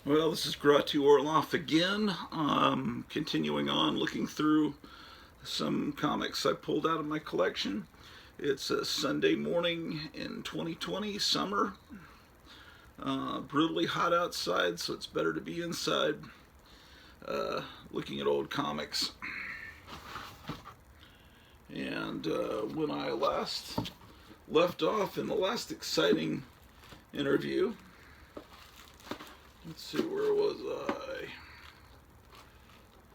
Well, this is Gratu Orloff again, continuing on looking through some comics I pulled out of my collection. It's a Sunday morning in 2020, summer. Brutally hot outside, so it's better to be inside looking at old comics. And when I last left off in the last exciting interview, let's see, where was I?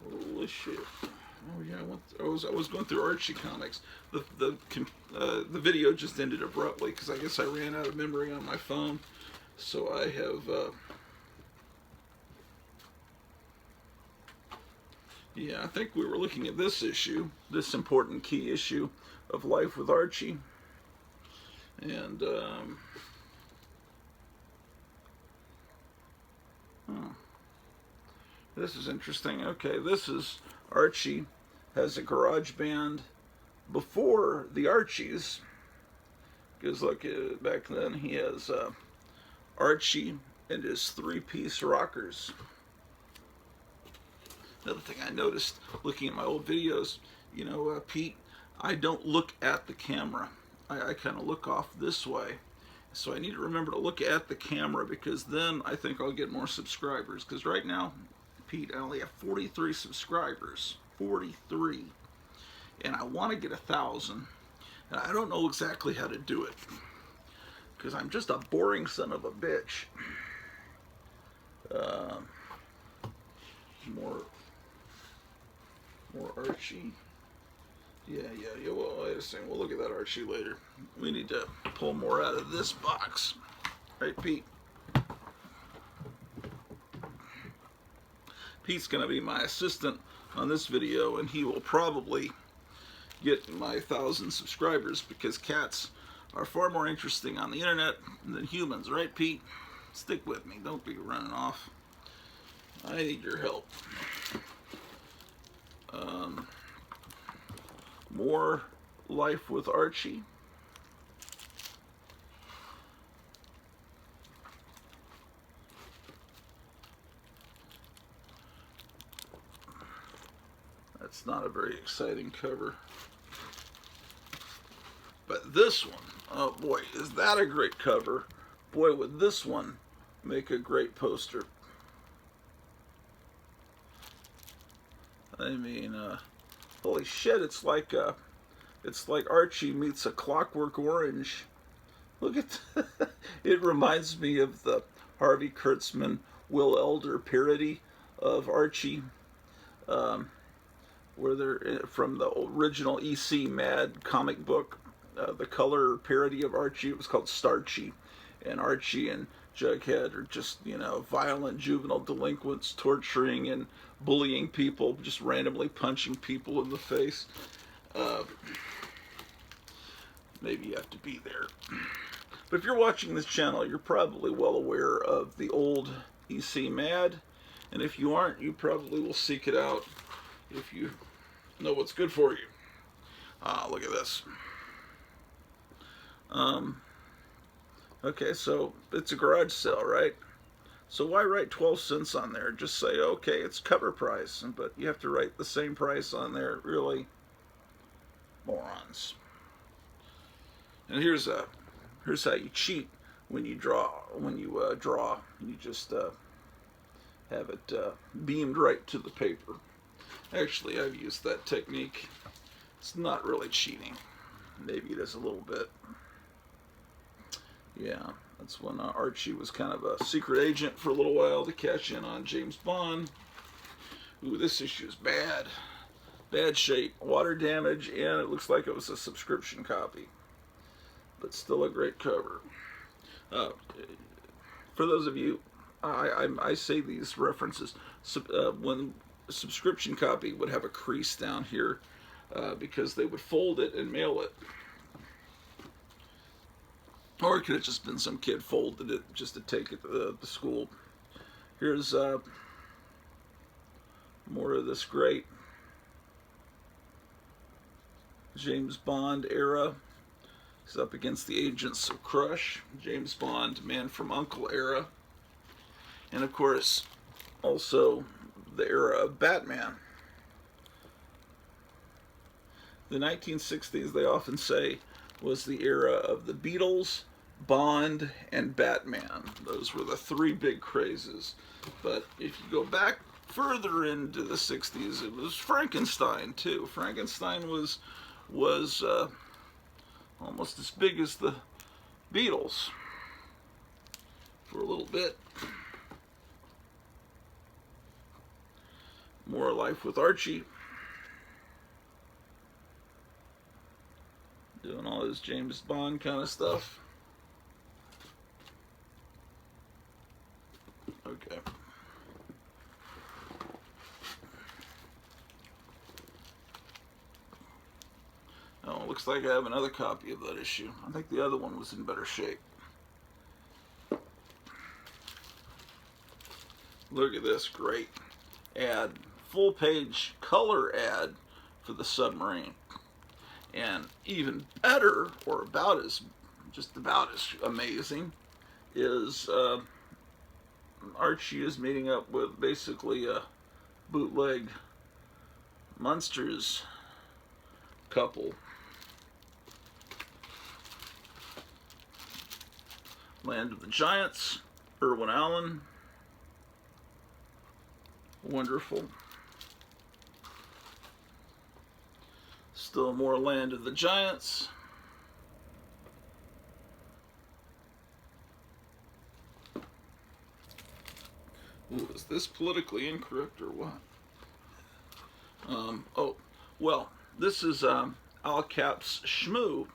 Holy shit! Oh yeah, I was going through Archie comics. The video just ended abruptly because I guess I ran out of memory on my phone. So I have yeah, I think we were looking at this issue, this important key issue of Life with Archie, and this is interesting. Okay, this is Archie has a garage band before the Archies, because look, back then he has Archie and his three-piece rockers. Another thing I noticed looking at my old videos, you know, Pete, I don't look at the camera. I kind of look off this way. So I need to remember to look at the camera, because then I think I'll get more subscribers. Because right now, Pete, I only have 43 subscribers. 43. And I want to get 1,000. And I don't know exactly how to do it, because I'm just a boring son of a bitch. More Archie. Yeah. Well, wait a second. We'll look at that Archie later. We need to pull more out of this box. Right, Pete? Pete's going to be my assistant on this video, and he will probably get my 1,000 subscribers, because cats are far more interesting on the internet than humans, right, Pete? Stick with me. Don't be running off. I need your help. More Life with Archie. That's not a very exciting cover. But this one, oh boy, is that a great cover. Boy, would this one make a great poster. I mean, holy shit, it's like Archie meets A Clockwork Orange. Look at it reminds me of the Harvey Kurtzman, Will Elder parody of Archie, where they're from the original EC Mad comic book. The color parody of Archie, it was called Starchy, and Archie and Jughead are just, you know, violent juvenile delinquents torturing and bullying people, just randomly punching people in the face. Maybe you have to be there. But if you're watching this channel, you're probably well aware of the old EC Mad, and if you aren't, you probably will seek it out if you know what's good for you. Look at this. Okay, so it's a garage sale, right? So why write 12 cents on there? Just say, okay, it's cover price, but you have to write the same price on there. Really, morons. And here's how you cheat when you draw. You just have it beamed right to the paper. Actually, I've used that technique. It's not really cheating. Maybe it is a little bit. Yeah, that's when Archie was kind of a secret agent for a little while to cash in on James Bond. Ooh, this issue is bad. Bad shape, water damage, and it looks like it was a subscription copy. But still a great cover. For those of you, I say these references, when a subscription copy would have a crease down here, because they would fold it and mail it. Or it could have just been some kid folded it just to take it to the school. Here's more of this great James Bond era. He's up against the agents of Crush. James Bond, Man from U.N.C.L.E. era. And of course, also the era of Batman. The 1960s, they often say, was the era of the Beatles, Bond, and Batman. Those were the three big crazes. But if you go back further into the 60s, it was Frankenstein, too. Frankenstein was almost as big as the Beatles for a little bit. More Life with Archie. Doing all his James Bond kind of stuff. Okay. Oh, looks like I have another copy of that issue. I think the other one was in better shape. Look at this great ad. Full page color ad for the submarine. And even better, or just about as amazing, is Archie is meeting up with basically a bootleg Munsters couple. Land of the Giants, Irwin Allen. Wonderful. Still more Land of the Giants. Ooh, is this politically incorrect or what? Oh, well, this is Al Cap's Shmoo.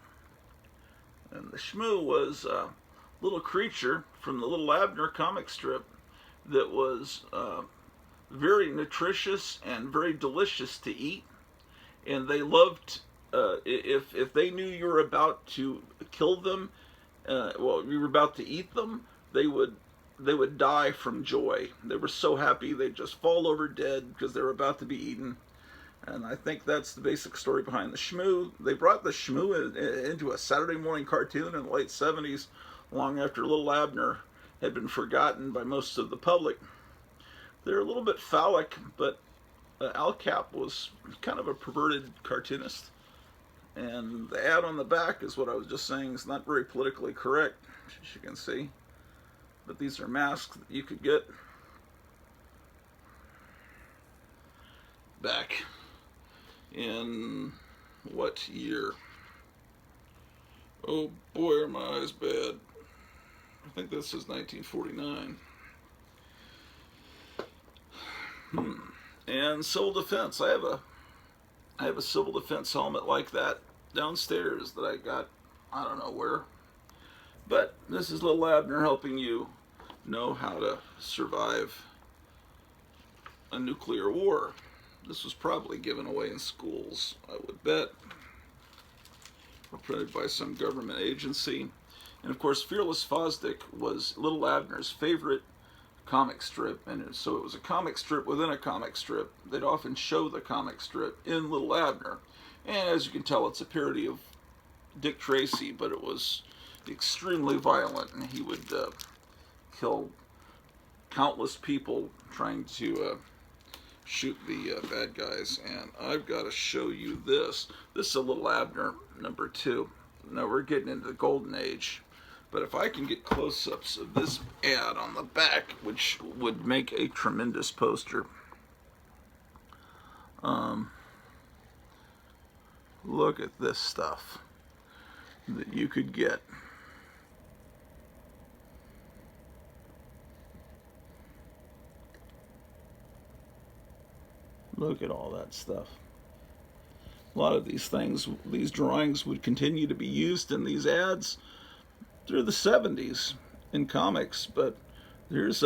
And the Shmoo was a little creature from the Little Abner comic strip that was very nutritious and very delicious to eat. And they loved, if they knew you were about to kill them, well, you were about to eat them, they would die from joy. They were so happy they'd just fall over dead because they were about to be eaten. And I think that's the basic story behind the Shmoo. They brought the Shmoo into a Saturday morning cartoon in the late 70s, long after Little Abner had been forgotten by most of the public. They're a little bit phallic, but Al Cap was kind of a perverted cartoonist. And the ad on the back is what I was just saying is not very politically correct, as you can see. But these are masks that you could get back in what year? Oh boy, are my eyes bad. I think this is 1949. And civil defense. I have a civil defense helmet like that downstairs that I got, I don't know where. But this is Little Abner helping you know how to survive a nuclear war. This was probably given away in schools, I would bet, or printed by some government agency. And of course, Fearless Fosdick was Little Abner's favorite comic strip, and so it was a comic strip within a comic strip. They'd often show the comic strip in Little Abner. And as you can tell, it's a parody of Dick Tracy, but it was extremely violent, and he would kill countless people trying to shoot the bad guys. And I've got to show you this. This is a Little Abner #2. Now we're getting into the golden age. But if I can get close-ups of this ad on the back, which would make a tremendous poster. Look at this stuff that you could get. Look at all that stuff. A lot of these things, these drawings would continue to be used in these ads through the 70s in comics, but here's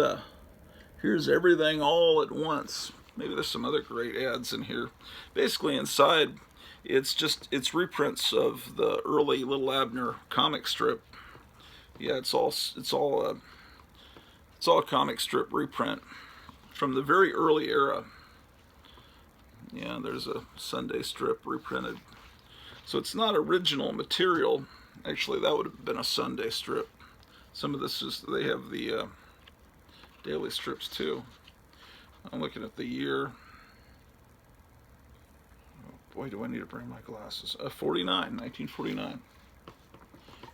everything all at once. Maybe there's some other great ads in here. Basically inside, it's reprints of the early Little Abner comic strip. Yeah, it's all a comic strip reprint from the very early era. Yeah, there's a Sunday strip reprinted. So it's not original material. Actually, that would have been a Sunday strip. Some of this is, they have the daily strips too. I'm looking at the year. Oh boy, do I need to bring my glasses. 1949.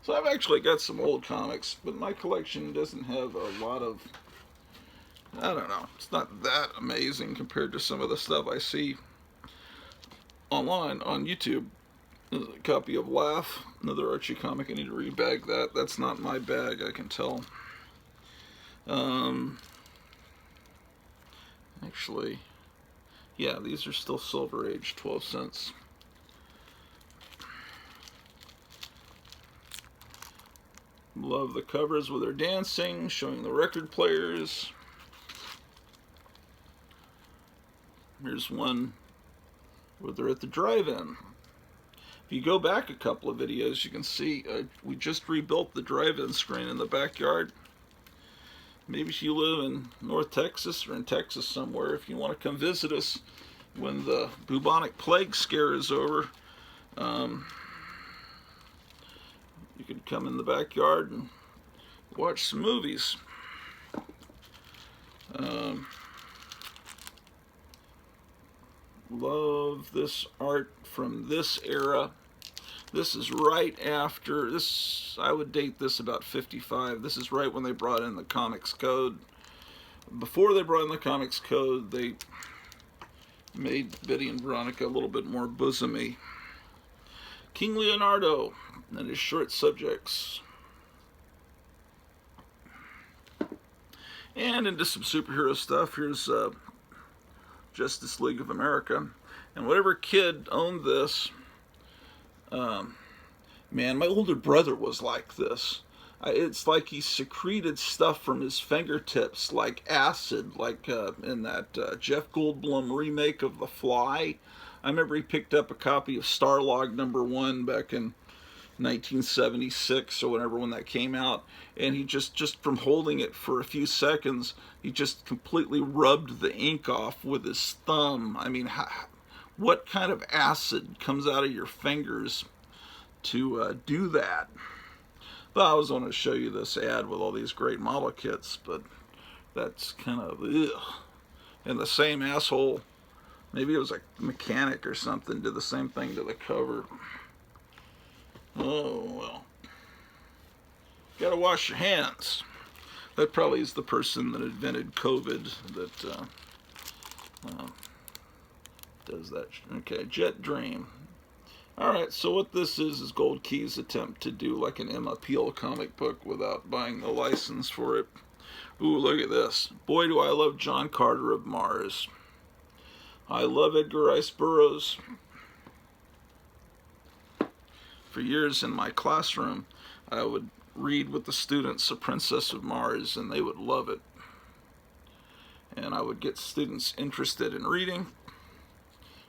So I've actually got some old comics, but my collection doesn't have a lot of, I don't know, it's not that amazing compared to some of the stuff I see online on YouTube. There's a copy of Laugh, another Archie comic. I need to rebag that. That's not my bag, I can tell. Actually, yeah, these are still Silver Age, 12 cents. Love the covers where they're dancing, showing the record players. Here's one where they're at the drive-in. If you go back a couple of videos, you can see we just rebuilt the drive-in screen in the backyard. Maybe if you live in North Texas or in Texas somewhere, if you want to come visit us when the bubonic plague scare is over, you could come in the backyard and watch some movies. Love this art from this era. This is right after this. I would date this about 55. This is right when they brought in the Comics Code. Before they brought in the Comics Code, they made Betty and Veronica a little bit more bosomy. King Leonardo and his short subjects. And into some superhero stuff. Here's Justice League of America. And whatever kid owned this, man, my older brother was like this. It's like he secreted stuff from his fingertips, like acid, like in that Jeff Goldblum remake of The Fly. I remember he picked up a copy of Starlog #1 back in 1976 or whatever when that came out, and he just from holding it for a few seconds, he just completely rubbed the ink off with his thumb. I mean, what kind of acid comes out of your fingers to do that? But I was going to show you this ad with all these great model kits, but that's kind of ugh. And the same asshole, maybe it was a mechanic or something, did the same thing to the cover. Oh, well. Gotta wash your hands. That probably is the person that invented COVID that does that. Okay, Jet Dream. Alright, so what this is Gold Key's attempt to do like an Emma Peel comic book without buying the license for it. Ooh, look at this. Boy, do I love John Carter of Mars. I love Edgar Rice Burroughs. For years in my classroom, I would read with the students A Princess of Mars, and they would love it. And I would get students interested in reading.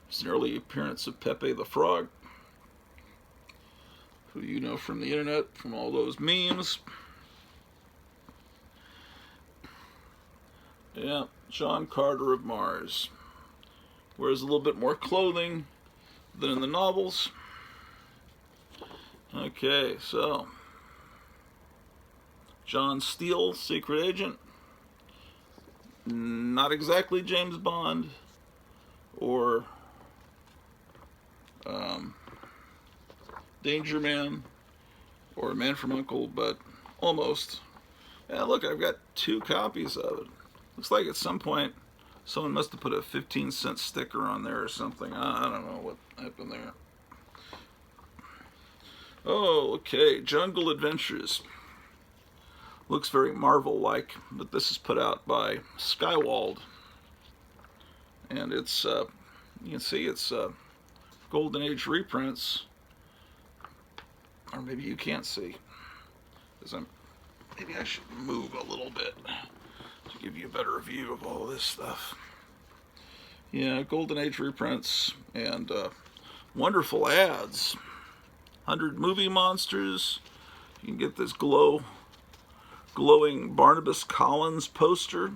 It's an early appearance of Pepe the Frog, who you know from the internet, from all those memes. Yeah, John Carter of Mars. Wears a little bit more clothing than in the novels. Okay, so John Steele, secret agent. Not exactly James Bond or Danger Man or Man from U.N.C.L.E., but almost. Yeah, look, I've got 2 copies of it. Looks like at some point someone must have put a 15-cent sticker on there or something. I don't know what happened there. Oh, okay, Jungle Adventures. Looks very Marvel-like, but this is put out by Skywald. And it's, you can see it's Golden Age reprints. Or maybe you can't see. Maybe I should move a little bit to give you a better view of all this stuff. Yeah, Golden Age reprints and wonderful ads. 100 movie monsters. You can get this glowing Barnabas Collins poster.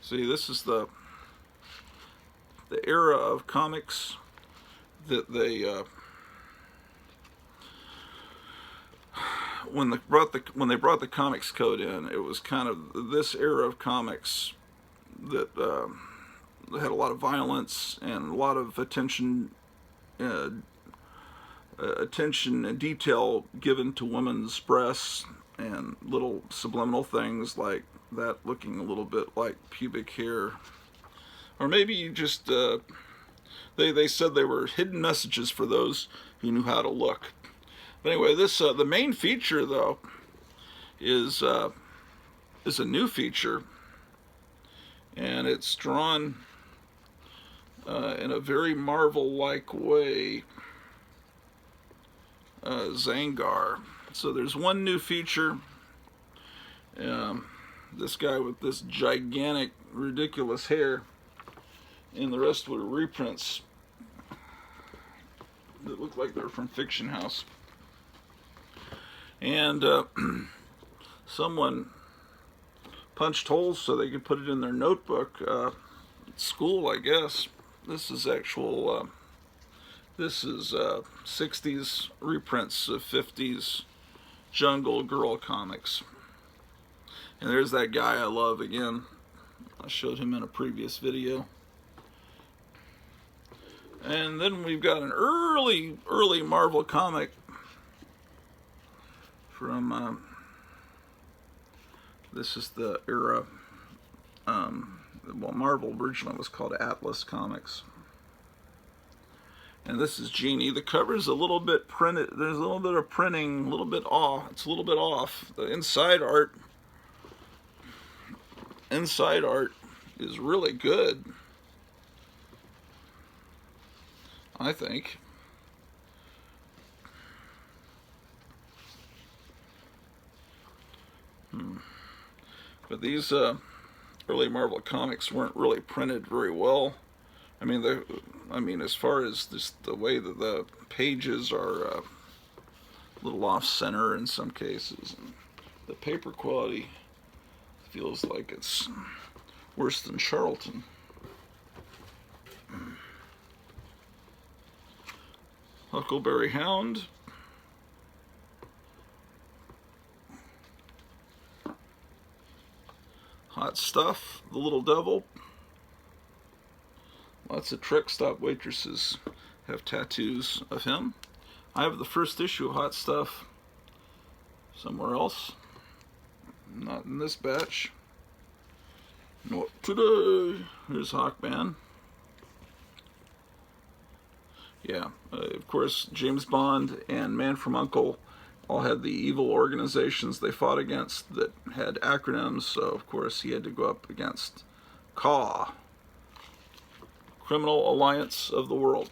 See, this is the era of comics that they when they brought the comics code in, it was kind of this era of comics that had a lot of violence and a lot of attention and detail given to women's breasts and little subliminal things like that looking a little bit like pubic hair, or maybe just they said they were hidden messages for those who knew how to look. But anyway, this the main feature though is a new feature, and it's drawn in a very Marvel-like way. Zangar. So there's one new feature. This guy with this gigantic, ridiculous hair, and the rest were reprints that look like they're from Fiction House. And someone punched holes so they could put it in their notebook at school, I guess. This is actual. This is 60s reprints of 50s Jungle Girl comics. And there's that guy I love again. I showed him in a previous video. And then we've got an early Marvel comic from, this is the era, well, Marvel originally was called Atlas Comics. And this is Genie. The cover's a little bit printed. There's a little bit of printing, a little bit off. It's a little bit off. The inside art is really good, I think. But these early Marvel comics weren't really printed very well. I mean, as far as just the way that the pages are a little off center in some cases, and the paper quality feels like it's worse than Charlton. Huckleberry Hound. Hot Stuff, the Little Devil. Lots of truck stop waitresses have tattoos of him. I have the first issue of Hot Stuff somewhere else. Not in this batch. Not today. Here's Hawkman. Yeah, of course, James Bond and Man from U.N.C.L.E. all had the evil organizations they fought against that had acronyms, so of course he had to go up against CAW. Criminal Alliance of the World.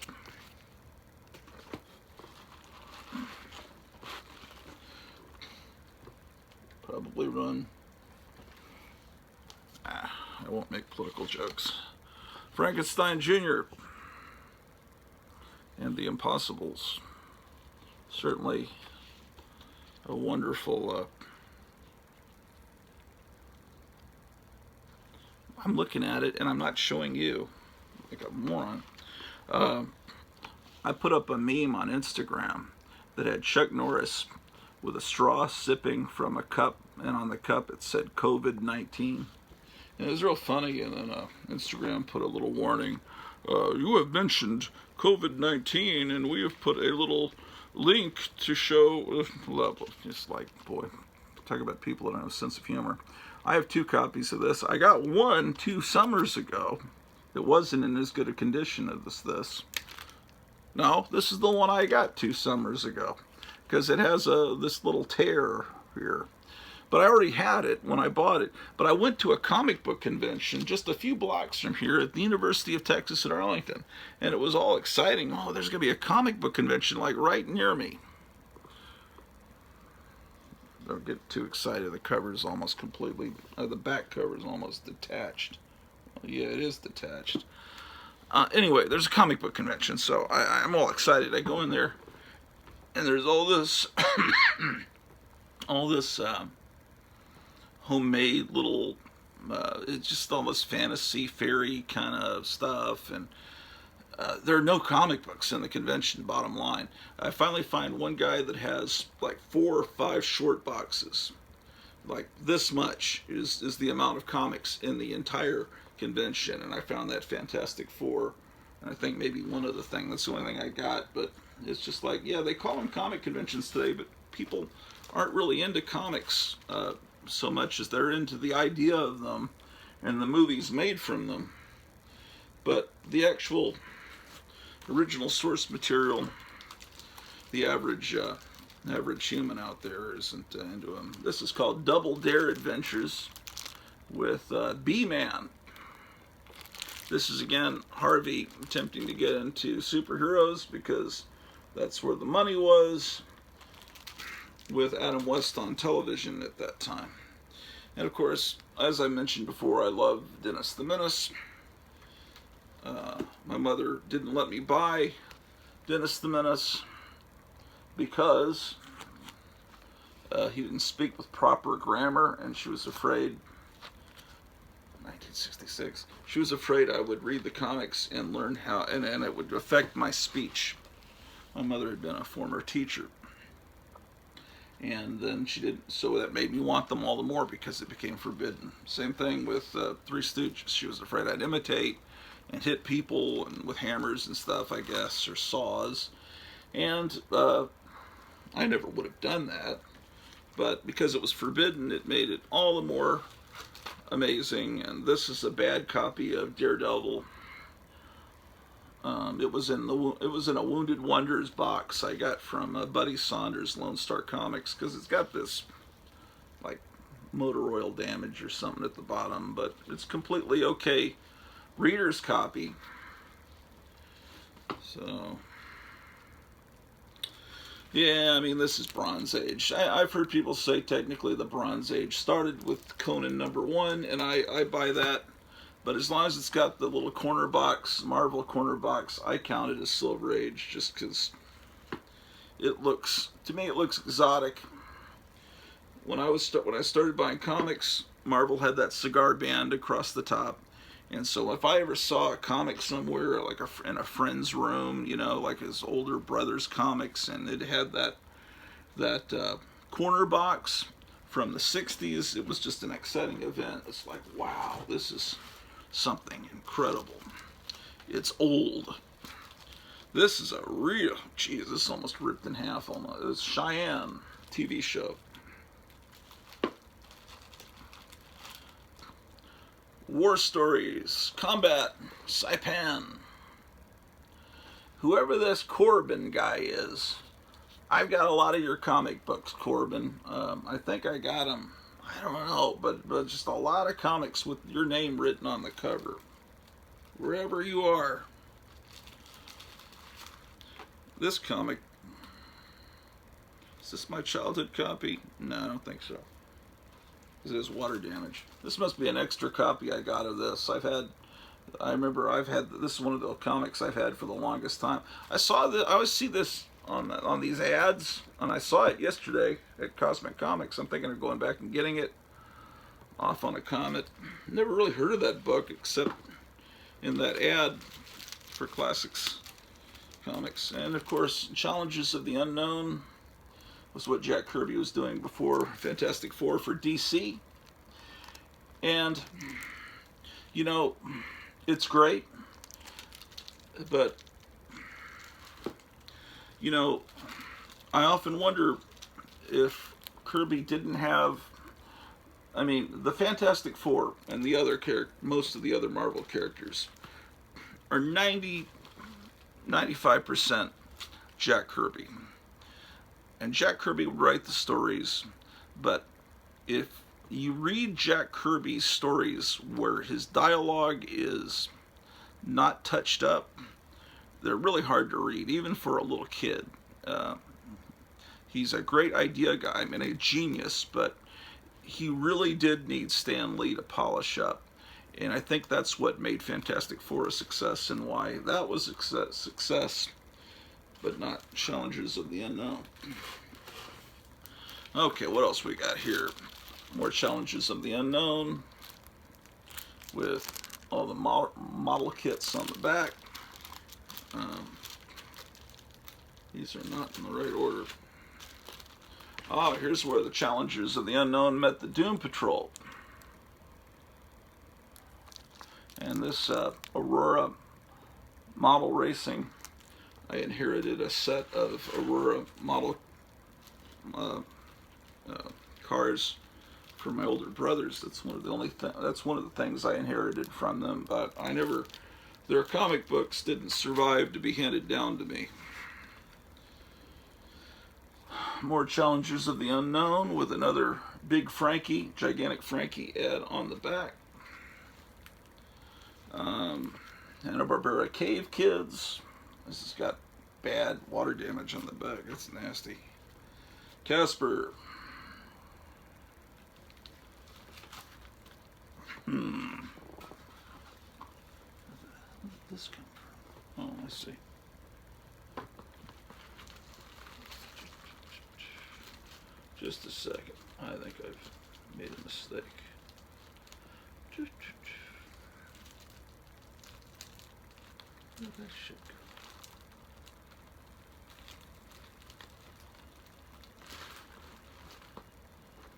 Probably run. I won't make political jokes. Frankenstein Jr. and the Impossibles. Certainly a wonderful. I'm looking at it and I'm not showing you. Like a moron. I put up a meme on Instagram that had Chuck Norris with a straw sipping from a cup, and on the cup it said COVID-19. And it was real funny, and then Instagram put a little warning. You have mentioned COVID-19, and we have put a little link to show. Just like, boy, talk about people that don't have a sense of humor. I have 2 copies of this. I got one 2 summers ago. It wasn't in as good a condition as this. No, this is the one I got 2 summers ago, because it has this little tear here. But I already had it when I bought it. But I went to a comic book convention just a few blocks from here at the University of Texas at Arlington, and it was all exciting. Oh, there's going to be a comic book convention like right near me. Don't get too excited. The cover is almost completely, the back cover is almost detached. Yeah, it is detached. Anyway, there's a comic book convention, so I'm all excited. I go in there, and there's all this, homemade little, it's just all this fantasy fairy kind of stuff, and there are no comic books in the convention, bottom line. I finally find one guy that has like 4 or 5 short boxes. Like this much is the amount of comics in the entire convention, and I found that Fantastic Four. And I think maybe one other thing, that's the only thing I got, but it's just like, yeah, they call them comic conventions today, but people aren't really into comics so much as they're into the idea of them and the movies made from them. But the actual original source material, the average human out there isn't into them. This is called Double Dare Adventures with B-Man. This is, again, Harvey attempting to get into superheroes because that's where the money was, with Adam West on television at that time. And of course, as I mentioned before, I love Dennis the Menace. My mother didn't let me buy Dennis the Menace because he didn't speak with proper grammar, and she was afraid, 1966, she was afraid I would read the comics and learn how, and it would affect my speech. My mother had been a former teacher. And then she did, so that made me want them all the more because it became forbidden. Same thing with Three Stooges. She was afraid I'd imitate and hit people and with hammers and stuff, I guess, or saws. And I never would have done that. But because it was forbidden, it made it all the more amazing. And this is a bad copy of Daredevil. It was in a Wounded Wonders box I got from Buddy Saunders, Lone Star Comics, because it's got this like motor oil damage or something at the bottom, but it's completely okay reader's copy. So yeah, I mean, this is Bronze Age. I've heard people say technically the Bronze Age started with Conan #1, and I buy that. But as long as it's got the little corner box, Marvel corner box, I count it as Silver Age, just because it looks, to me, it looks exotic. When I started buying comics, Marvel had that cigar band across the top, and so if I ever saw a comic somewhere, like in a friend's room, you know, like his older brother's comics, and it had that corner box from the '60s, it was just an exciting event. It's like, wow, this is something incredible. It's old. This is a real, geez, this is almost ripped in half almost. It's Cheyenne TV show. War Stories, Combat, Saipan. Whoever this Corbin guy is, I've got a lot of your comic books, Corbin. I think I got them. I don't know, but just a lot of comics with your name written on the cover. Wherever you are. This comic, is this my childhood copy? No, I don't think so. It has water damage. This must be an extra copy I got of this. I remember I've had, this is one of the comics I've had for the longest time. I always see this on these ads, and I saw it yesterday at Cosmic Comics. I'm thinking of going back and getting it off on a Comet. Never really heard of that book except in that ad for Classics Comics. And of course, Challenges of the Unknown was what Jack Kirby was doing before Fantastic Four for DC. And, you know, it's great, but you know, I often wonder if Kirby didn't have, I mean, the Fantastic Four and the other most of the other Marvel characters are 95% Jack Kirby. And Jack Kirby would write the stories, but if you read Jack Kirby's stories where his dialogue is not touched up, they're really hard to read, even for a little kid. He's a great idea guy, I mean, a genius, but he really did need Stan Lee to polish up. And I think that's what made Fantastic Four a success, and why that was a success, but not Challengers of the Unknown. Okay, what else we got here? More Challenges of the Unknown with all the model kits on the back. These are not in the right order. Oh, here's where the Challengers of the Unknown met the Doom Patrol. And this Aurora model racing, I inherited a set of Aurora model cars from my older brothers. That's one of the things I inherited from them. But their comic books didn't survive to be handed down to me. More Challengers of the Unknown with another Big Frankie, Gigantic Frankie ad on the back. Hanna-Barbera Cave Kids. This has got bad water damage on the back. That's nasty. Casper. Where did this come from? Oh, I see. Just a second. I think I've made a mistake. Where did that shit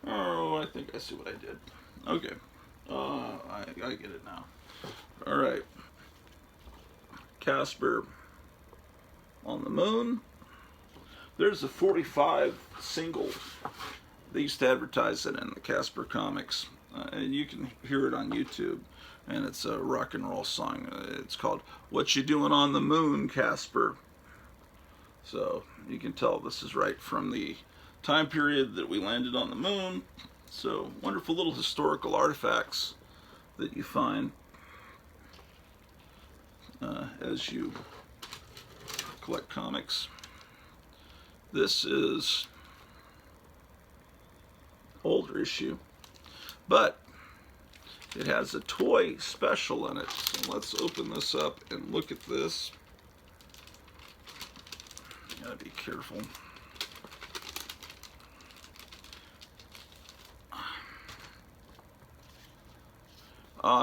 go? Oh, I think I see what I did. Okay. I get it now. All right. Casper on the moon. There's a 45 single. They used to advertise it in the Casper comics, and you can hear it on YouTube. And it's a rock and roll song. It's called "What You Doing on the Moon, Casper." So you can tell this is right from the time period that we landed on the moon. So wonderful little historical artifacts that you find as you collect comics. This is older issue, but it has a toy special in it. So let's open this up and look at this. You gotta be careful.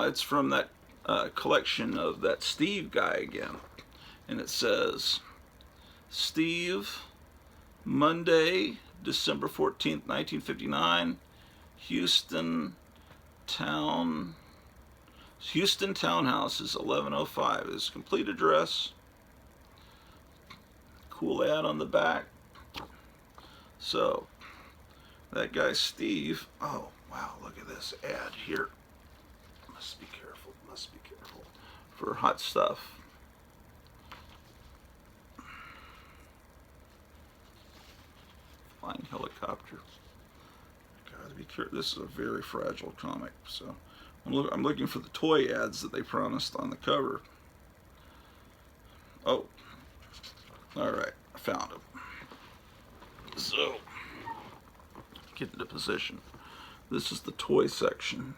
It's from that collection of that Steve guy again. And it says, Steve, Monday, December 14th, 1959, Houston Townhouse is 1105. His complete address. Cool ad on the back. So, that guy Steve, oh wow, look at this ad here. Must be careful, for hot stuff. Flying helicopter. Gotta be careful. This is a very fragile comic, so I'm looking for the toy ads that they promised on the cover. Oh, all right, I found them. So, get into position. This is the toy section.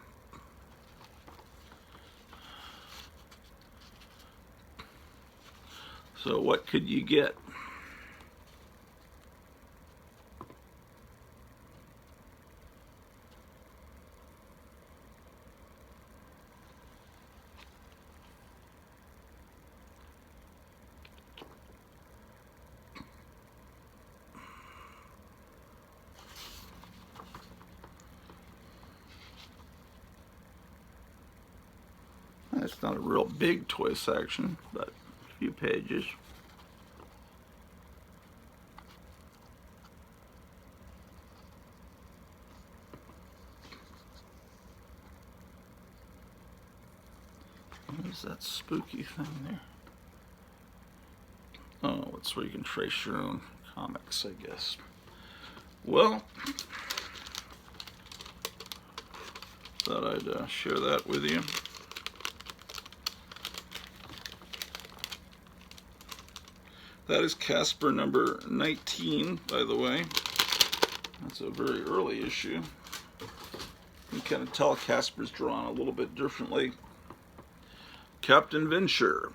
So what could you get? It's not a real big toy section, but a few pages. What is that spooky thing there? Oh, it's where you can trace your own comics, I guess. Well, thought I'd share that with you. That is Casper number 19, by the way. That's a very early issue. You can kind of tell Casper's drawn a little bit differently. Captain Venture.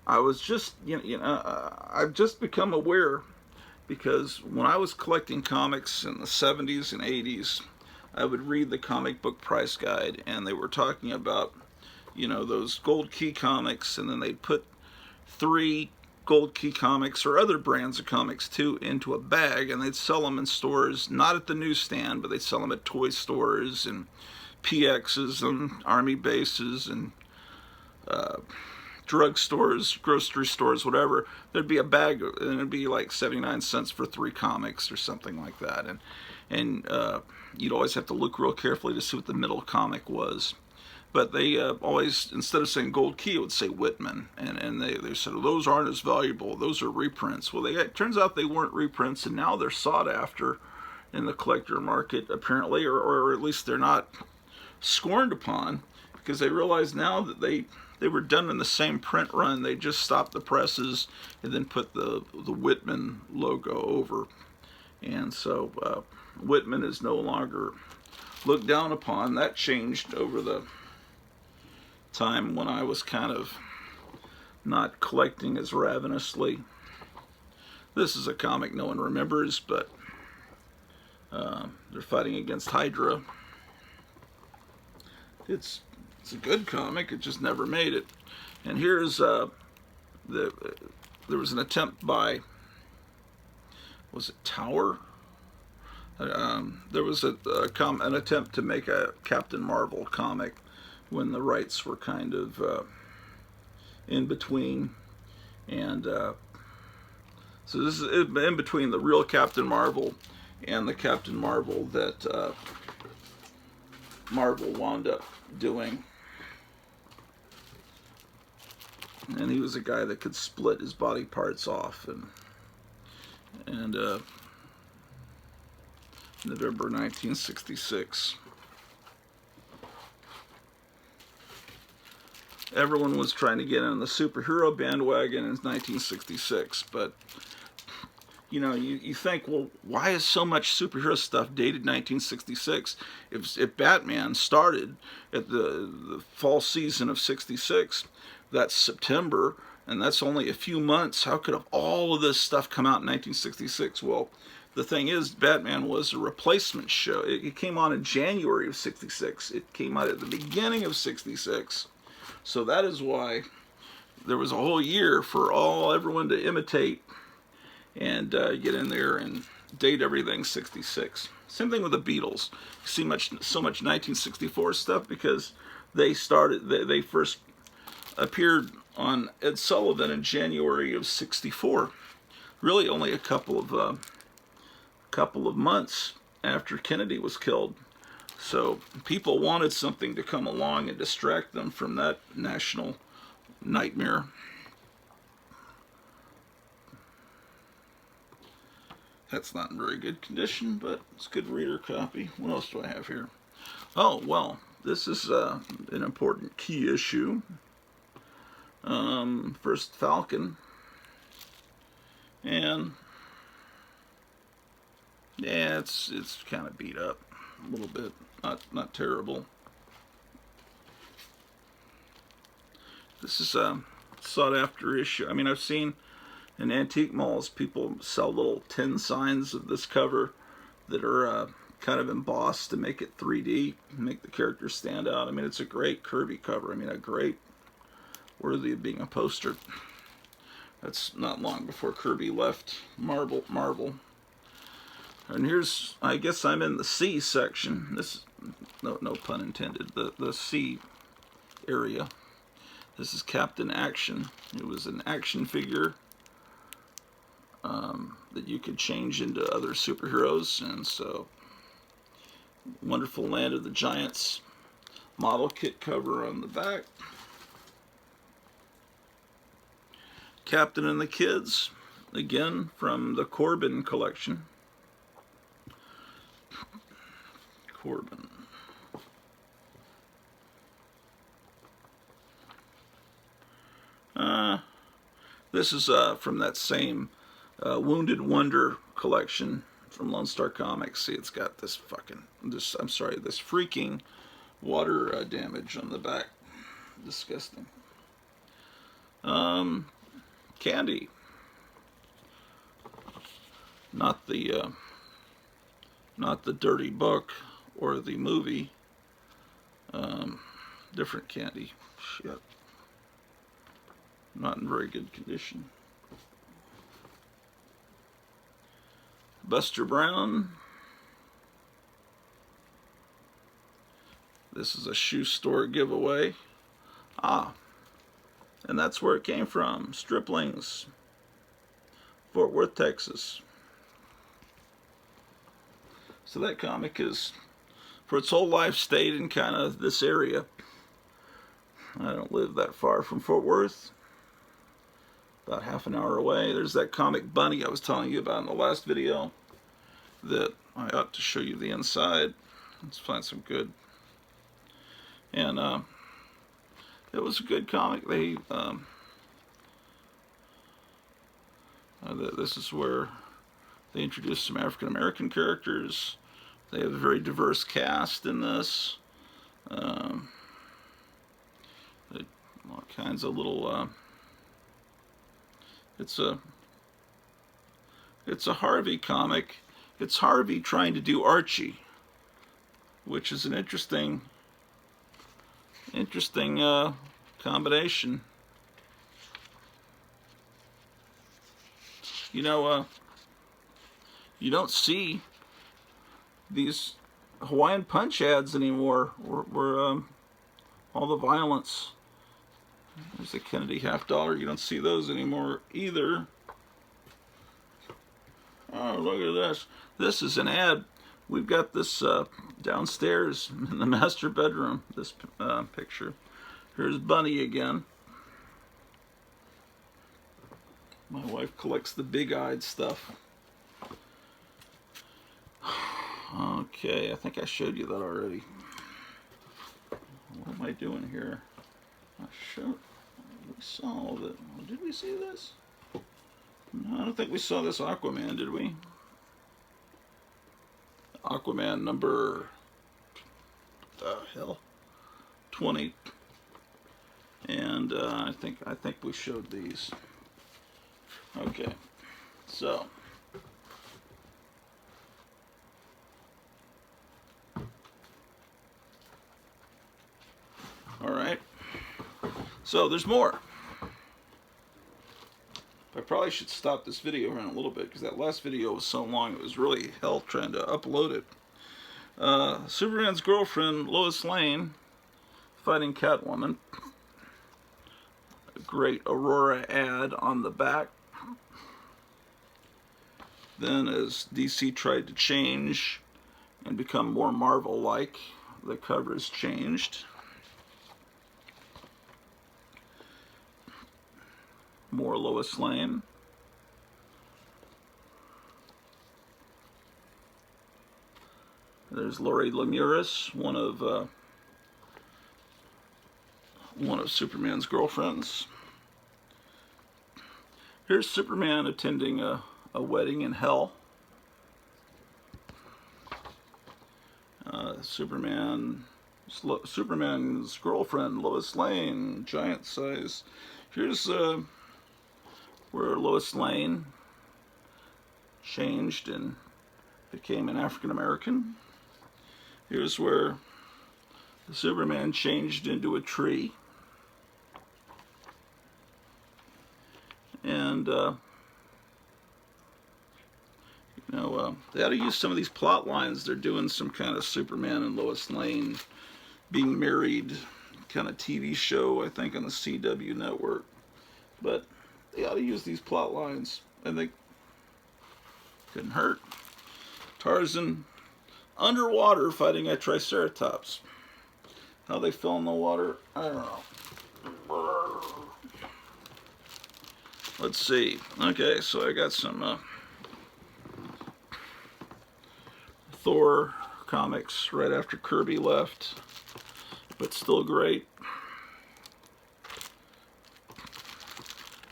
I was just, I've just become aware because when I was collecting comics in the 70s and 80s, I would read the comic book price guide, and they were talking about, those gold key comics, and then they'd put 3 Gold Key comics or other brands of comics too into a bag, and they'd sell them in stores, not at the newsstand, but they'd sell them at toy stores and PXs and army bases and drugstores, grocery stores, whatever. There'd be a bag, and it'd be like 79 cents for 3 comics or something like that. And you'd always have to look real carefully to see what the middle comic was. But they always, instead of saying Gold Key, it would say Whitman. And they said, well, those aren't as valuable. Those are reprints. Well, it turns out they weren't reprints, and now they're sought after in the collector market, apparently, or at least they're not scorned upon, because they realize now that they were done in the same print run. They just stopped the presses and then put the Whitman logo over. And so Whitman is no longer looked down upon. That changed over the time when I was kind of not collecting as ravenously. This is a comic no one remembers, but they're fighting against Hydra. It's a good comic, it just never made it. And here's there was an attempt by, was it Tower? There was an attempt to make a Captain Marvel comic when the rights were kind of in between, and so this is in between the real Captain Marvel and the Captain Marvel that Marvel wound up doing. And he was a guy that could split his body parts off, and November 1966. Everyone was trying to get on the superhero bandwagon in 1966, but you know, you think, well, why is so much superhero stuff dated 1966? If Batman started at the fall season of '66, that's September, and that's only a few months. How could all of this stuff come out in 1966? Well, the thing is, Batman was a replacement show. It came on in January of '66. It came out at the beginning of '66. So that is why there was a whole year for everyone to imitate and get in there and date everything '66. Same thing with the Beatles. You see so much 1964 stuff because they first appeared on Ed Sullivan in January of '64. Really, only a couple of months after Kennedy was killed. So people wanted something to come along and distract them from that national nightmare. That's not in very good condition, but it's a good reader copy. What else do I have here? Oh, well, this is an important key issue. First Falcon. And yeah, it's kind of beat up a little bit. Not terrible. This is a sought after issue. I mean, I've seen in antique malls people sell little tin signs of this cover that are kind of embossed to make it 3D, make the characters stand out. I mean, it's a great Kirby cover. I mean, a great, worthy of being a poster. That's not long before Kirby left Marvel. And here's, I guess I'm in the C section. This, no pun intended, the C area. This is Captain Action. It was an action figure that you could change into other superheroes, and so Wonderful Land of the Giants model kit cover on the back. Captain and the Kids, again from the Corbin collection. Corbin. This is from that same Wounded Wonder collection from Lone Star Comics. See, it's got this freaking water damage on the back. Disgusting. Candy. Not the Dirty Book or the movie. Different Candy. Shit. not in very good condition. Buster Brown. This is a shoe store giveaway. Ah, and that's where it came from. Striplings, Fort Worth, Texas. So that comic is, for its whole life, stayed in kind of this area. I don't live that far from Fort Worth. About half an hour away. There's that comic Bunny I was telling you about in the last video that I ought to show you the inside. Let's find some good. And it was a good comic. They this is where they introduced some African American characters. They have a very diverse cast in this. All kinds of little. It's a Harvey comic. It's Harvey trying to do Archie, which is an interesting combination. You know, you don't see these Hawaiian Punch ads anymore, where all the violence. There's a Kennedy $50. You don't see those anymore either. Oh, look at this. This is an ad. We've got this downstairs in the master bedroom, this picture. Here's Bunny again. My wife collects the big-eyed stuff. Okay, I think I showed you that already. What am I doing here? We saw that. Did we see this? No, I don't think we saw this Aquaman, did we? Aquaman number 20. And I think we showed these. Okay, so all right. So there's more. I probably should stop this video in a little bit because that last video was so long it was really hell trying to upload it. Superman's girlfriend, Lois Lane, fighting Catwoman. A great Aurora ad on the back. Then as DC tried to change and become more Marvel-like, the covers changed. More Lois Lane. There's Lori Lemurus, one of Superman's girlfriends. Here's Superman attending a wedding in hell. Superman's girlfriend, Lois Lane, giant size. Here's where Lois Lane changed and became an African American. Here's where the Superman changed into a tree. And they ought to use some of these plot lines. They're doing some kind of Superman and Lois Lane being married kind of TV show, I think, on the CW network. But they ought to use these plot lines. I think couldn't hurt. Tarzan underwater fighting a Triceratops. How they fell in the water, I don't know. Let's see. Okay, so I got some Thor comics right after Kirby left, but still great.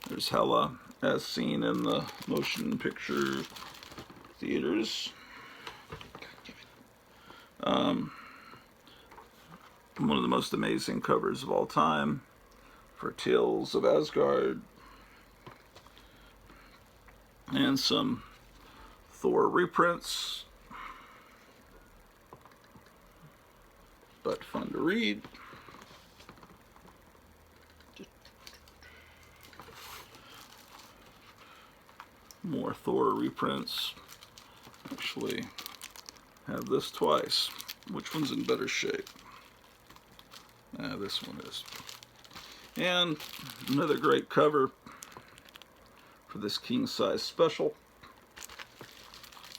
There's Hela as seen in the motion picture theaters. One of the most amazing covers of all time for Tales of Asgard. And some Thor reprints, but fun to read. More Thor reprints. Actually, have this twice. Which one's in better shape? This one is. And another great cover for this king size special.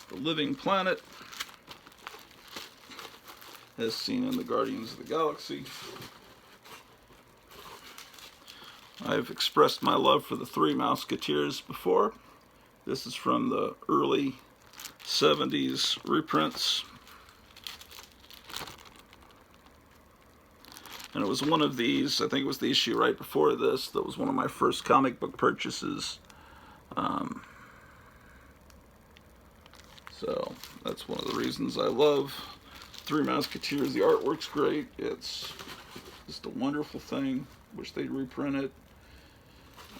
The Living Planet, as seen in the Guardians of the Galaxy. I've expressed my love for the Three Musketeers before. This is from the early 70s reprints. And it was one of these, I think it was the issue right before this, that was one of my first comic book purchases. So that's one of the reasons I love Three Musketeers. The artwork's great. It's just a wonderful thing. Wish they'd reprint it.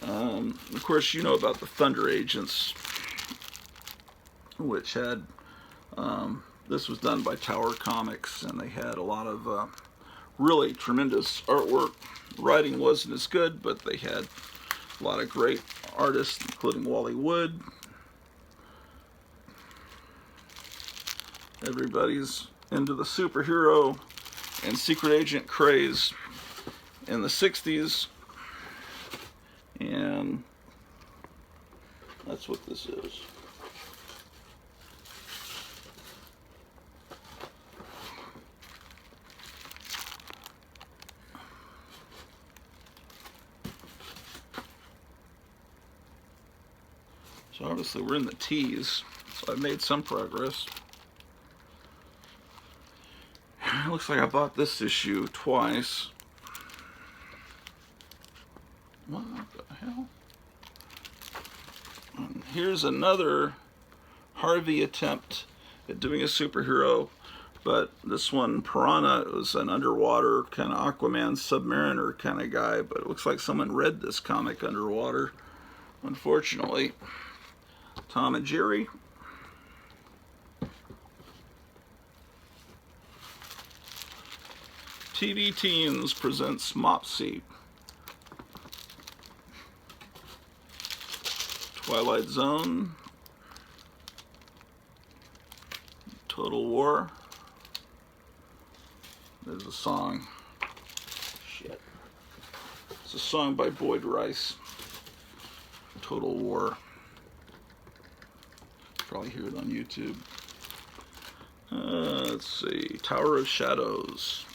Of course, you know about the Thunder Agents, which had, this was done by Tower Comics, and they had a lot of really tremendous artwork. Writing wasn't as good, but they had a lot of great artists, including Wally Wood. Everybody's into the superhero and secret agent craze in the 60s. And that's what this is. So obviously we're in the T's, so I've made some progress. It looks like I bought this issue twice. What the hell? And here's another Harvey attempt at doing a superhero, but this one, Piranha, was an underwater kind of Aquaman, Submariner kind of guy, but it looks like someone read this comic underwater, unfortunately. Tom and Jerry. TV Teens presents Mopsy. Twilight Zone. Total War. There's a song. Shit. It's a song by Boyd Rice. Total War. Probably hear it on YouTube. Let's see. Tower of Shadows.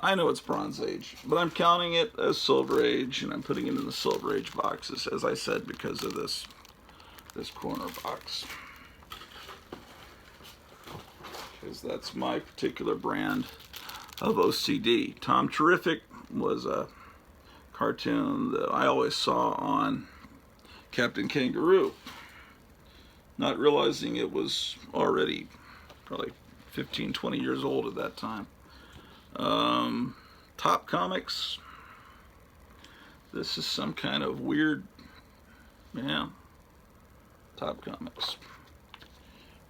I know it's Bronze Age, but I'm counting it as Silver Age, and I'm putting it in the Silver Age boxes, as I said, because of this corner box. Because that's my particular brand of OCD. Tom Terrific was a cartoon that I always saw on Captain Kangaroo, not realizing it was already probably 15, 20 years old at that time. Top Comics. This is some kind of weird, yeah, Top Comics.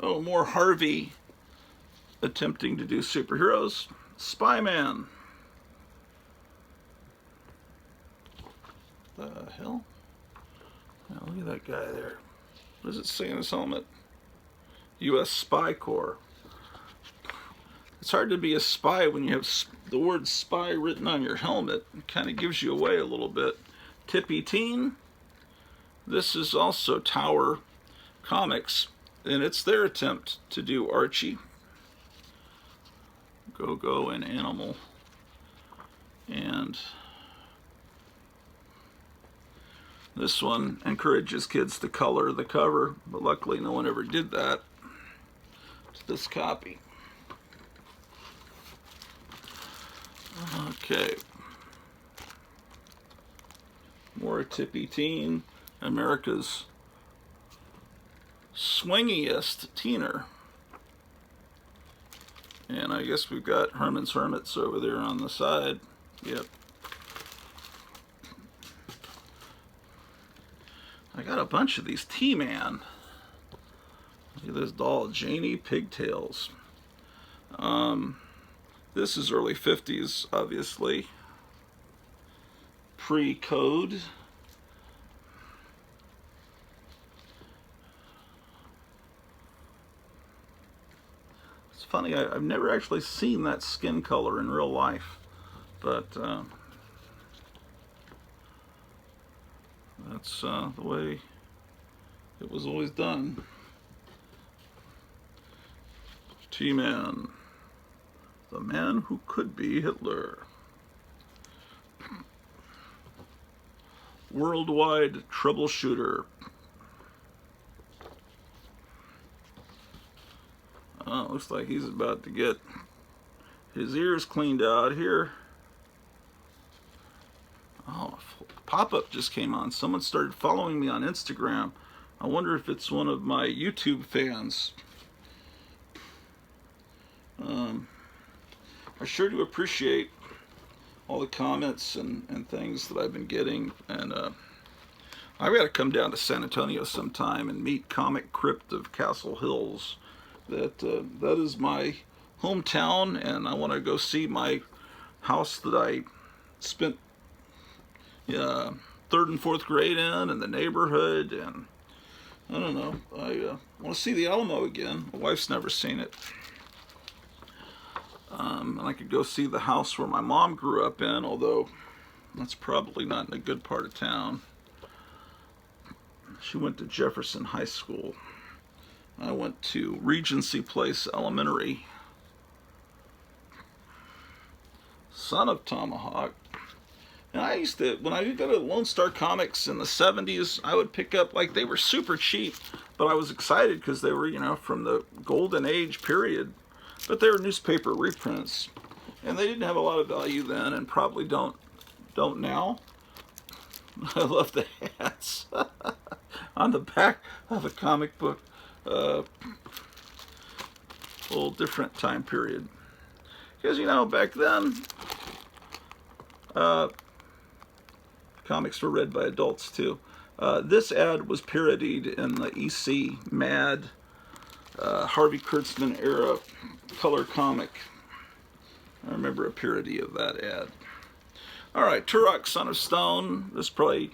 Oh, more Harvey attempting to do superheroes. Spy-Man. The hell? Oh, look at that guy there. What does it say in his helmet? U.S. Spy Corps. It's hard to be a spy when you have the word spy written on your helmet. It kind of gives you away a little bit. Tippy Teen. This is also Tower Comics, and it's their attempt to do Archie, Go-Go, and Animal. And this one encourages kids to color the cover, but luckily no one ever did that to this copy. Okay. More Tippy Teen, America's swingiest teener. And I guess we've got Herman's Hermits over there on the side. Yep. I got a bunch of these T-Man. Look at this doll, Janie Pigtails. This is early 50s, obviously. Pre-code. funny. I've never actually seen that skin color in real life, but that's the way it was always done. T-Man, the man who could be Hitler. Worldwide troubleshooter. Oh, looks like he's about to get his ears cleaned out here. Oh, a pop-up just came on. Someone started following me on Instagram. I wonder if it's one of my YouTube fans. I sure do appreciate all the comments and things that I've been getting. And I've got to come down to San Antonio sometime and meet Comic Crypt of Castle Hills. That is my hometown, and I want to go see my house that I spent third and fourth grade in, and the neighborhood, and I don't know. I want to see the Alamo again. My wife's never seen it. And I could go see the house where my mom grew up in, although that's probably not in a good part of town. She went to Jefferson High School. I went to Regency Place Elementary. Son of Tomahawk. And I used to, when I would go to Lone Star Comics in the 70s, I would pick up, like, they were super cheap, but I was excited because they were, you know, from the golden age period. But they were newspaper reprints, and they didn't have a lot of value then, and probably don't now. I love the hats on the back of a comic book. Whole different time period. Because, you know, back then, comics were read by adults too. This ad was parodied in the EC Mad Harvey Kurtzman era color comic. I remember a parody of that ad. Alright, Turok, Son of Stone. This probably,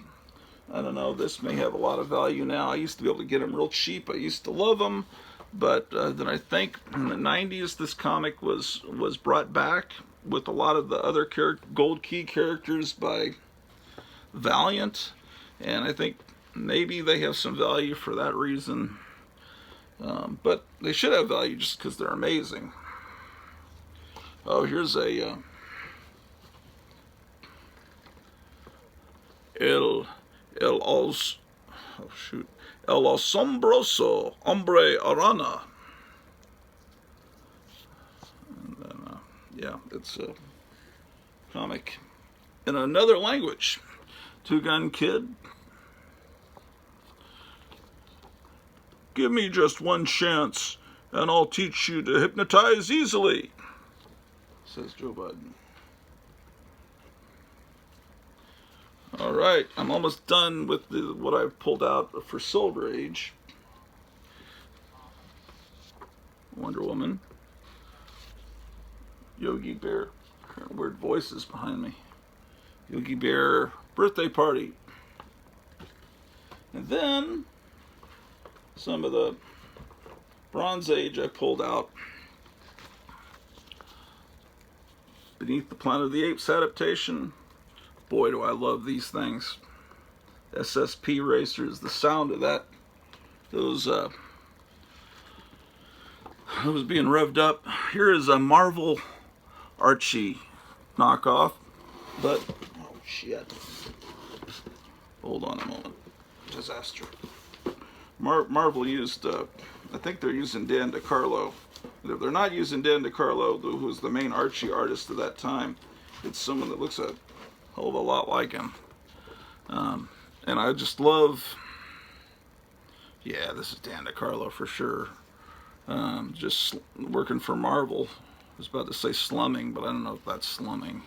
I don't know, this may have a lot of value now. I used to be able to get them real cheap. I used to love them. But then I think in the 90s this comic was brought back with a lot of the other Gold Key characters by Valiant. And I think maybe they have some value for that reason. But they should have value just because they're amazing. Oh, here's a El Asombroso Hombre Arana. And then, yeah, it's a comic in another language. Two Gun Kid. Give me just one chance, and I'll teach you to hypnotize easily, says Joe Biden. All right, I'm almost done with what I've pulled out for Silver Age. Wonder Woman. Yogi Bear. Weird voices behind me. Yogi Bear birthday party. And then some of the Bronze Age I pulled out. Beneath the Planet of the Apes adaptation. Boy, do I love these things. SSP racers, the sound of that, those being revved up. Here is a Marvel Archie knockoff, but, oh shit. Hold on a moment. Disaster. Marvel used, I think they're using Dan DeCarlo. If they're not using Dan DeCarlo, who was the main Archie artist at that time, it's someone that looks a hell of a lot like him. And I just love, yeah, this is Dan DeCarlo for sure. Just working for Marvel. I was about to say slumming, but I don't know if that's slumming.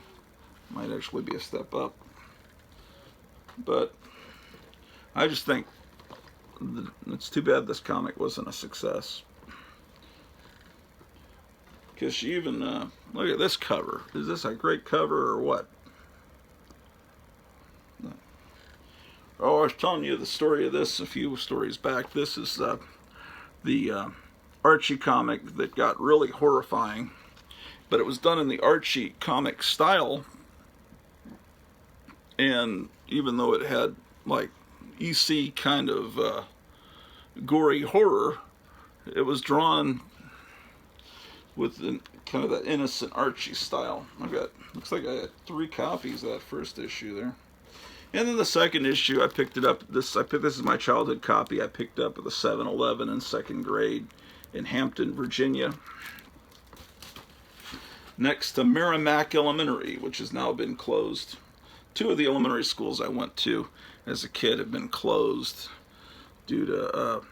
Might actually be a step up. But I just think it's too bad this comic wasn't a success. Because she even, look at this cover. Is this a great cover or what? Oh, I was telling you the story of this a few stories back. This is the Archie comic that got really horrifying, but it was done in the Archie comic style, and even though it had like EC kind of gory horror, it was drawn with kind of that innocent Archie style. Looks like I had 3 copies of that first issue there. And then the second issue, I picked it up. This is my childhood copy. I picked up at the 7-Eleven in 2nd grade in Hampton, Virginia, next to Merrimack Elementary, which has now been closed. 2 of the elementary schools I went to as a kid have been closed due to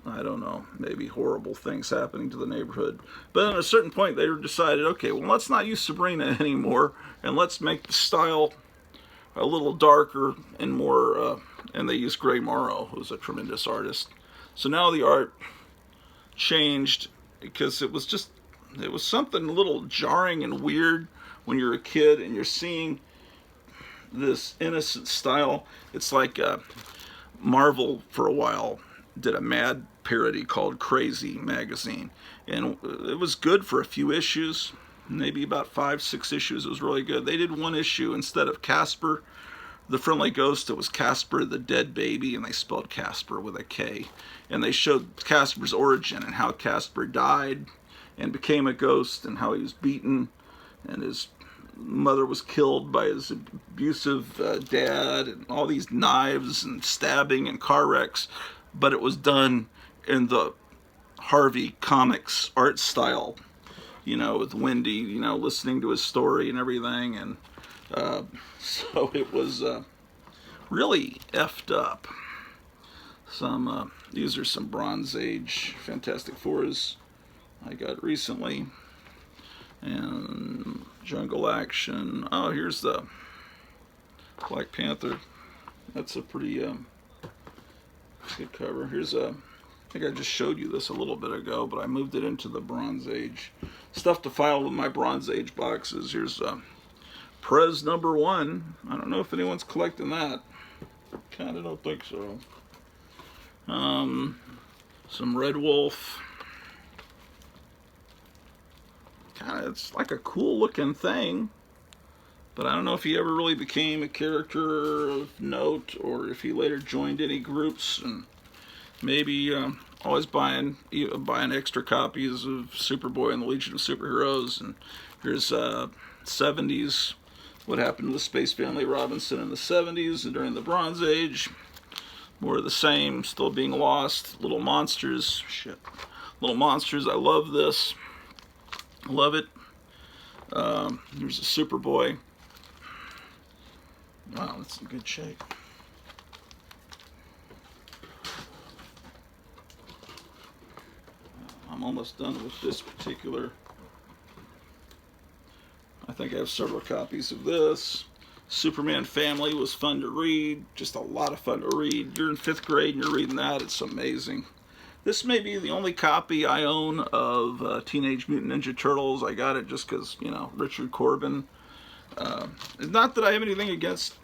I don't know, maybe horrible things happening to the neighborhood. But at a certain point, they decided, okay, well, let's not use Sabrina anymore, and let's make the style a little darker and more, and they used Gray Morrow, who's a tremendous artist. So now the art changed because it was something a little jarring and weird when you're a kid and you're seeing this innocent style. It's like Marvel for a while did a Mad parody called Crazy magazine, and it was good for a few issues, maybe about 5-6 issues. It was really good. They did 1 issue instead of Casper the Friendly Ghost, it was Casper the Dead Baby, and they spelled Casper with a K, and they showed Casper's origin and how Casper died and became a ghost, and how he was beaten and his mother was killed by his abusive dad, and all these knives and stabbing and car wrecks. But it was done in the Harvey Comics art style, you know, with Wendy, you know, listening to his story and everything. And so it was really effed up. These are some Bronze Age Fantastic Fours I got recently. And Jungle Action. Oh, here's the Black Panther. That's a pretty good cover. Here's I think I just showed you this a little bit ago, but I moved it into the Bronze Age. Stuff to file with my Bronze Age boxes. Here's Prez #1. I don't know if anyone's collecting that. Kind of don't think so. Some Red Wolf. Kind of, it's like a cool looking thing, but I don't know if he ever really became a character of note, or if he later joined any groups. And maybe always buying extra copies of Superboy and the Legion of Superheroes. And here's 70s, what happened to the Space Family Robinson in the 70s and during the Bronze Age. More of the same, still being lost. Little Monsters, shit. Little Monsters, I love this. Love it. Here's a Superboy. Wow, that's in good shape. I'm almost done with this particular. I think I have several copies of this. Superman Family was fun to read. Just a lot of fun to read. You're in 5th grade and you're reading that. It's amazing. This may be the only copy I own of Teenage Mutant Ninja Turtles. I got it just because, you know, Richard Corbin. Not that I have anything against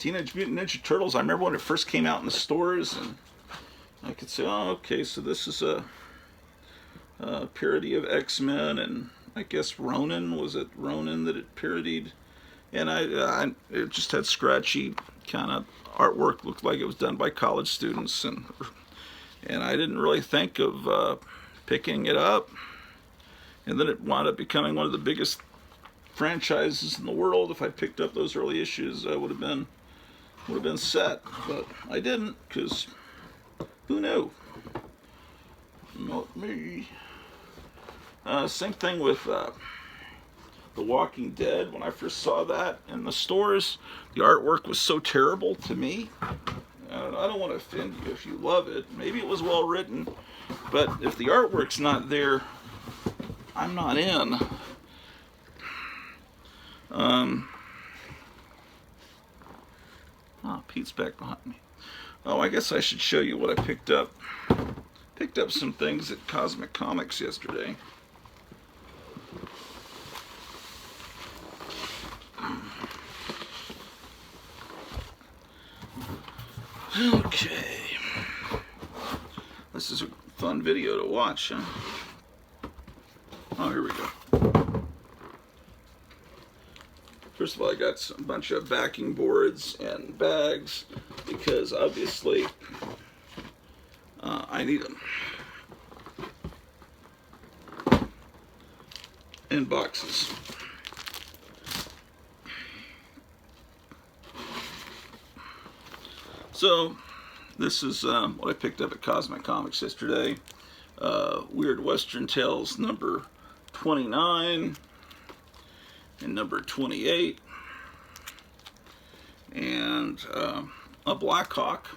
Teenage Mutant Ninja Turtles. I remember when it first came out in the stores, and I could say, oh, okay, so this is a parody of X-Men, and I guess Ronin, was it Ronin that it parodied? And it just had scratchy kind of artwork, looked like it was done by college students, and I didn't really think of picking it up. And then it wound up becoming one of the biggest franchises in the world. If I picked up those early issues, I would have been set. But I didn't, because who knew? Not me. Same thing with The Walking Dead. When I first saw that in the stores, the artwork was so terrible to me. I don't want to offend you if you love it. Maybe it was well written, but if the artwork's not there, I'm not in. Oh, Pete's back behind me. Oh, I guess I should show you what I picked up. Picked up some things at Cosmic Comics yesterday. Okay. This is a fun video to watch, huh? Oh, here we go. First of all, I got a bunch of backing boards and bags because obviously I need them. And boxes. So this is what I picked up at Cosmic Comics yesterday. Weird Western Tales number 29 and number 28, and a Blackhawk.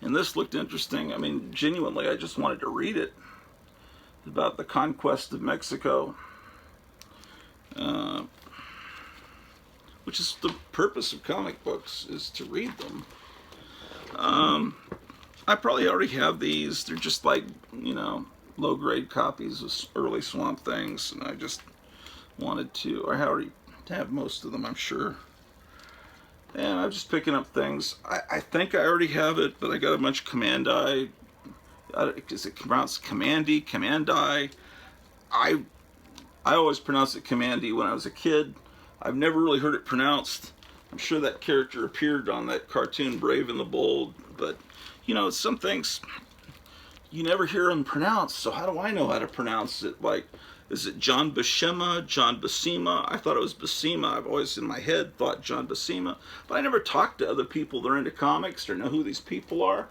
And this looked interesting. I mean, genuinely, I just wanted to read it. It's about the conquest of Mexico, which is the purpose of comic books, is to read them. I probably already have these. They're just like, you know, low-grade copies of early Swamp Things, and I just wanted to. I already have most of them, I'm sure. And I'm just picking up things. I think I already have it, but I got a bunch of Commandi. Is it pronounced Commandi? Commandi? I always pronounced it Commandi when I was a kid. I've never really heard it pronounced. I'm sure that character appeared on that cartoon Brave and the Bold, but you know, some things you never hear them pronounced, so how do I know how to pronounce it? Like, is it John Buscema, John Buscema? I thought it was Buscema. I've always in my head thought John Buscema, but I never talked to other people that are into comics or know who these people are.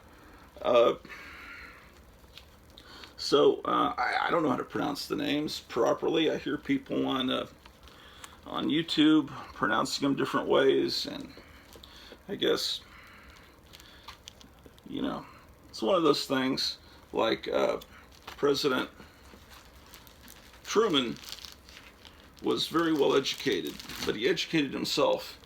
So I don't know how to pronounce the names properly. I hear people on YouTube pronouncing them different ways, and I guess, you know, it's one of those things. Like President Truman was very well educated, but he educated himself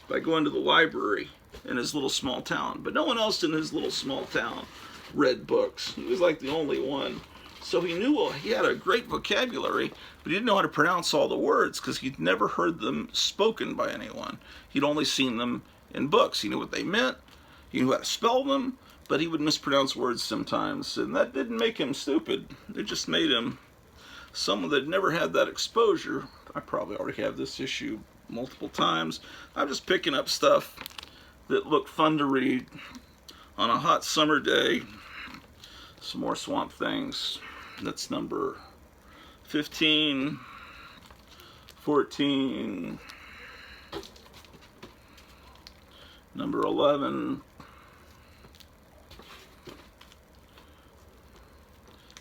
by going to the library in his little small town. But no one else in his little small town read books. He was like the only one. So he knew, well, he had a great vocabulary, but he didn't know how to pronounce all the words because he'd never heard them spoken by anyone. He'd only seen them in books. He knew what they meant. He knew how to spell them, but he would mispronounce words sometimes, and that didn't make him stupid. It just made him someone that never had that exposure. I probably already have this issue multiple times. I'm just picking up stuff that look fun to read on a hot summer day. Some more Swamp Things. That's number 15, 14, number 11,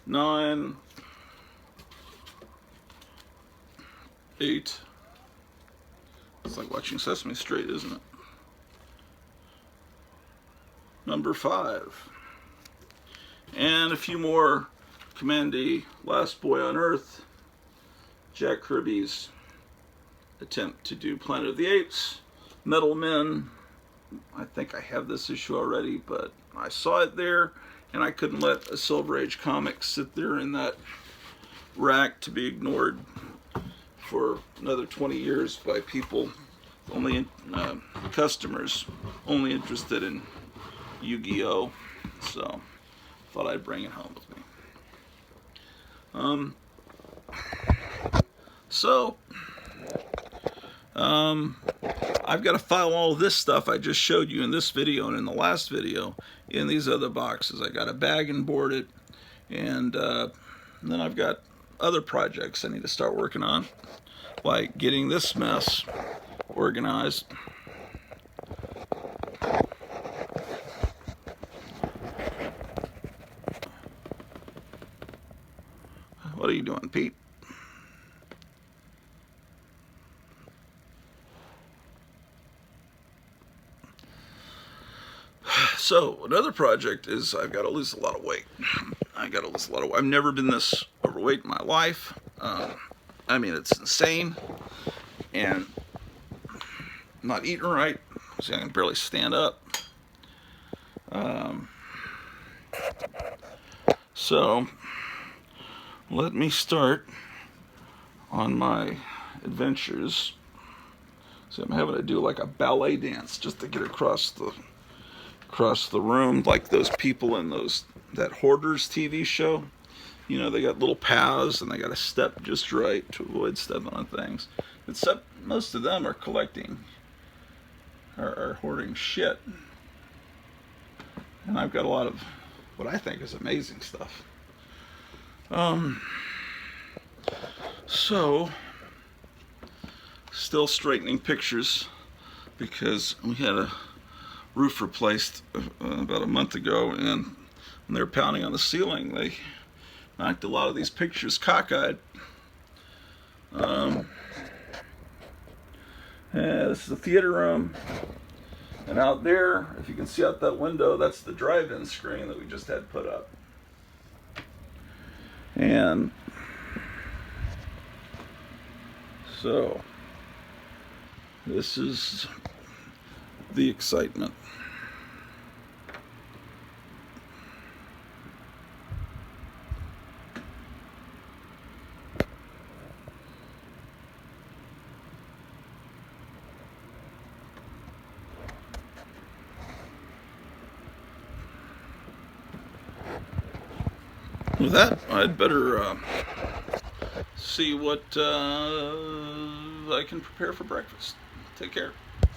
9, 8. It's like watching Sesame Street, isn't it? Number 5. And a few more Commandi, Last Boy on Earth, Jack Kirby's attempt to do Planet of the Apes, Metal Men. I think I have this issue already, but I saw it there, and I couldn't let a Silver Age comic sit there in that rack to be ignored for another 20 years by people, only customers, only interested in Yu-Gi-Oh! So thought I'd bring it home with me. I've got to file all this stuff I just showed you in this video and in the last video in these other boxes. I got to bag and board it, and then I've got other projects I need to start working on, like getting this mess organized. What are you doing, Pete? So another project is I've got to lose a lot of weight. I've never been this overweight in my life. I mean, it's insane. And I'm not eating right. See, I can barely stand up. So let me start on my adventures. So I'm having to do like a ballet dance just to get across the room, like those people in those that Hoarders TV show. You know, they got little paths and they got to step just right to avoid stepping on things. Except most of them are collecting, are hoarding shit. And I've got a lot of what I think is amazing stuff. So, still straightening pictures because we had a roof replaced about a month ago, and when they were pounding on the ceiling, they knocked a lot of these pictures cockeyed. This is the theater room, and out there, if you can see out that window, that's the drive-in screen that we just had put up. And so this is the excitement. With that, I'd better see what I can prepare for breakfast. Take care.